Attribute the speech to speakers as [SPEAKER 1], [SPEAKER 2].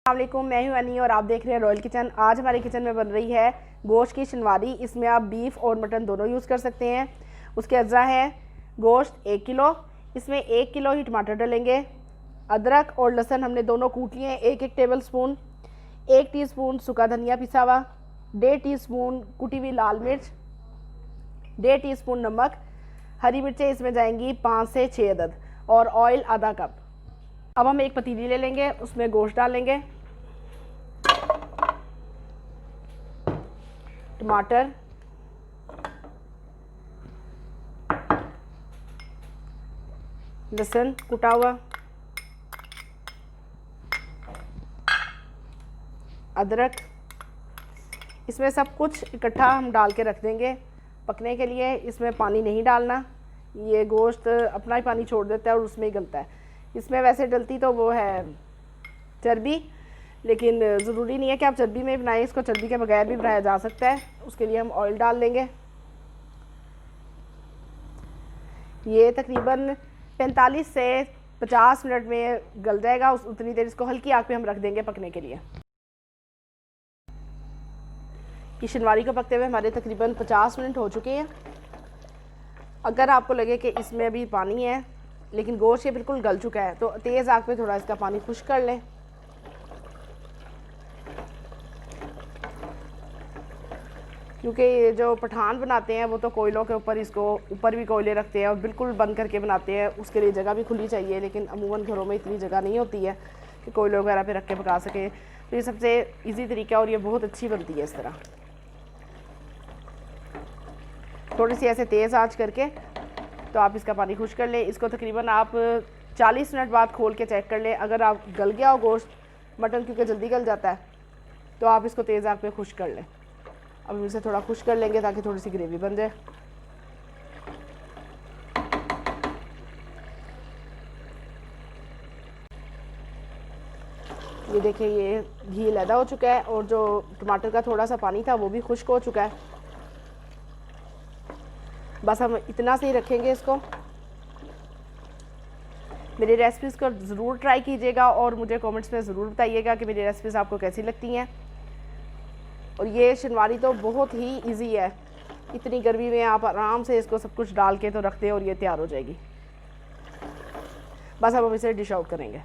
[SPEAKER 1] अस्सलामुअलैकुम, मैं हूं अनी और आप देख रहे हैं रॉयल किचन। आज हमारे किचन में बन रही है गोश्त की शनवारी। इसमें आप बीफ और मटन दोनों यूज़ कर सकते हैं। उसके अज्जा है गोश्त 1 किलो, इसमें 1 किलो ही टमाटर डालेंगे। अदरक और लहसुन हमने दोनों कूट लिए, 1-1 टेबल स्पून। 1 टीस्पून सूखा धनिया पिसा हुआ, 1.5 टीस्पून कुटी हुई लाल मिर्च, 1.5 टीस्पून नमक। हरी मिर्चें इसमें जाएंगी 5 से 6 अदद और ऑयल आधा कप। अब हम एक पतीली ले लेंगे, उसमें गोश्त डालेंगे, टमाटर, लहसुन कुटा हुआ, अदरक। इसमें सब कुछ इकट्ठा हम डाल के रख देंगे पकने के लिए। इसमें पानी नहीं डालना, ये गोश्त अपना ही पानी छोड़ देता है और उसमें ही गलता है। इसमें वैसे डलती तो वो है चर्बी, लेकिन ज़रूरी नहीं है कि आप चर्बी में बनाएं, इसको चर्बी के बगैर भी बनाया जा सकता है। उसके लिए हम ऑयल डाल देंगे। ये तकरीबन 45 से 50 मिनट में गल जाएगा। उतनी देर इसको हल्की आग पे हम रख देंगे पकने के लिए। कि शनवारी को पकते हुए हमारे तकरीबन 50 मिनट हो चुके हैं। अगर आपको लगे कि इसमें अभी पानी है लेकिन गोश्त ये बिल्कुल गल चुका है, तो तेज़ आग पे थोड़ा इसका पानी खुश्क कर लें। क्योंकि ये जो पठान बनाते हैं वो तो कोयलों के ऊपर, इसको ऊपर भी कोयले रखते हैं और बिल्कुल बंद करके बनाते हैं। उसके लिए जगह भी खुली चाहिए, लेकिन अमूमन घरों में इतनी जगह नहीं होती है कि कोयलों वगैरह पे रख के पका सके। तो ये सबसे इजी तरीका और ये बहुत अच्छी बनती है इस तरह। थोड़ी सी ऐसे तेज़ आंच करके तो आप इसका पानी खुश कर लें। इसको तकरीबन आप 40 मिनट बाद खोल के चेक कर लें। अगर आप गल गया हो गोश्त, मटन क्योंकि जल्दी गल जाता है, तो आप इसको तेज़ आग पे खुश कर लें। अब हम इसे थोड़ा खुश कर लेंगे ताकि थोड़ी सी ग्रेवी बन जाए। ये देखिए, ये घी लैदा हो चुका है और जो टमाटर का थोड़ा सा पानी था वो भी खुश्क हो चुका है। बस हम इतना से ही रखेंगे इसको। मेरी रेसिपीज़ को ज़रूर ट्राई कीजिएगा और मुझे कमेंट्स में ज़रूर बताइएगा कि मेरी रेसिपीज़ आपको कैसी लगती हैं। और ये शनवारी तो बहुत ही इजी है, इतनी गर्मी में आप आराम से इसको सब कुछ डाल के तो रख दें और ये तैयार हो जाएगी। बस अब हम इसे डिश आउट करेंगे।